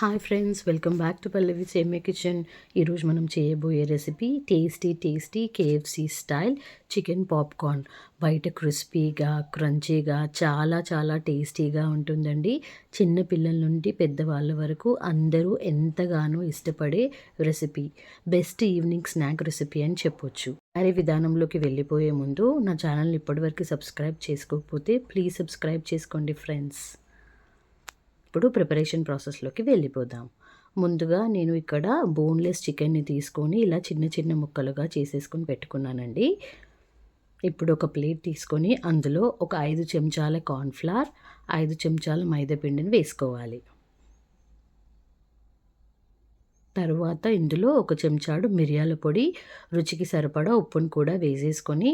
Hi friends, welcome back to Pallavi Semya kitchen. ఈరోజు మనం చేయబోయే recipe tasty KFC style chicken popcorn. బయట క్రిస్పీగా క్రంచీగా చాలా చాలా టేస్టీగా ఉంటుందండి. చిన్న పిల్లల నుండి పెద్దవాళ్ళ వరకు అందరూ ఎంతగానో ఇష్టపడే recipe. Best evening snack recipe అని చెప్పొచ్చు. తయారీ విధానంలోకి వెళ్ళిపోయే ముందు నా ఛానల్ని ఇప్పటివరకు సబ్స్క్రైబ్ చేసుకోకపోతే ప్లీజ్ సబ్స్క్రైబ్ చేసుకోండి ఫ్రెండ్స్. ఇప్పుడు ప్రిపరేషన్ ప్రాసెస్లోకి వెళ్ళిపోదాం. ముందుగా నేను ఇక్కడ బోన్లెస్ చికెన్ని తీసుకొని ఇలా చిన్న చిన్న ముక్కలుగా చేసేసుకొని పెట్టుకున్నానండి. ఇప్పుడు ఒక ప్లేట్ తీసుకొని అందులో ఒక 5 చెంచాల కార్న్ఫ్లవర్, 5 చెంచాల మైదాపిండిని వేసుకోవాలి. తరువాత ఇందులో ఒక చెంచాడు మిరియాల పొడి, రుచికి సరిపడా ఉప్పును కూడా వేసేసుకొని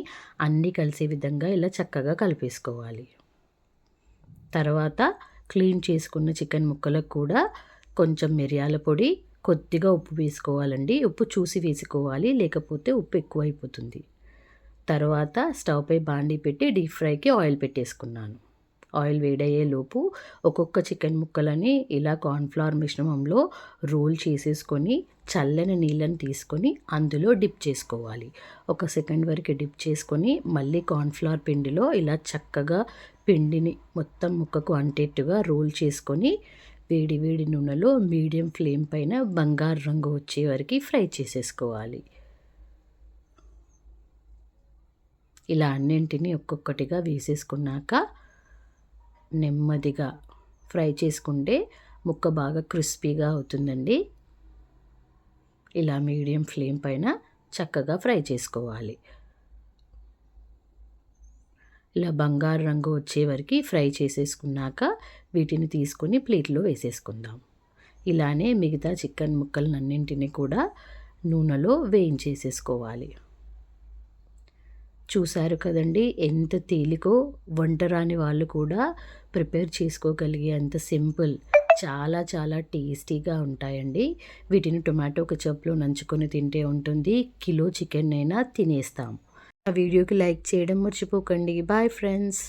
అన్నీ కలిసే విధంగా ఇలా చక్కగా కలిపేసుకోవాలి. తర్వాత క్లీన్ చేసుకున్న చికెన్ ముక్కలకు కూడా కొంచెం మిరియాల పొడి, కొద్దిగా ఉప్పు వేసుకోవాలండి. ఉప్పు చూసి వేసుకోవాలి, లేకపోతే ఉప్పు ఎక్కువైపోతుంది. తర్వాత స్టవ్ పై బాండీ పెట్టి డీప్ ఫ్రైకి ఆయిల్ పెట్టేసుకున్నాను. ఆయిల్ వేడయ్యేలోపు ఒక్కొక్క చికెన్ ముక్కలని ఇలా కార్న్ఫ్లవర్ మిశ్రమంలో రోల్ చేసేసుకొని చల్లని నీళ్ళని తీసుకొని అందులో డిప్ చేసుకోవాలి. 1 సెకండ్ వరకు డిప్ చేసుకొని మళ్ళీ కార్న్ఫ్లవర్ పిండిలో ఇలా చక్కగా పిండిని మొత్తం ముక్కకు అంటేట్టుగా రోల్ చేసుకొని వేడి వేడి నూనెలో మీడియం ఫ్లేమ్ పైన బంగారు రంగు వచ్చే వరకు ఫ్రై చేసేసుకోవాలి. ఇలా అన్నింటినీ ఒక్కొక్కటిగా వేసేసుకున్నాక నెమ్మదిగా ఫ్రై చేసుకుంటే ముక్క బాగా క్రిస్పీగా అవుతుందండి. ఇలా మీడియం ఫ్లేమ్ పైన చక్కగా ఫ్రై చేసుకోవాలి. ఇలా బంగారు రంగు వచ్చే వరకు ఫ్రై చేసేసుకున్నాక వీటిని తీసుకొని ప్లేట్లో వేసేసుకుందాం. ఇలానే మిగతా చికెన్ ముక్కలన్నింటినీ కూడా నూనెలో వేయించేసేసుకోవాలి. చూశారు కదండి, ఎంత తేలికో, వంట రాని వాళ్ళు కూడా ప్రిపేర్ చేసుకోగలిగే అంత సింపుల్, చాలా చాలా టేస్టీగా ఉంటాయండి. వీటిని టొమాటో కెచప్లో నంచుకొని తింటే ఉంటుంది. కిలో చికెన్ అయినా తినేస్తాం. ఆ వీడియోకి లైక్ చేయడం మర్చిపోకండి. Bye friends.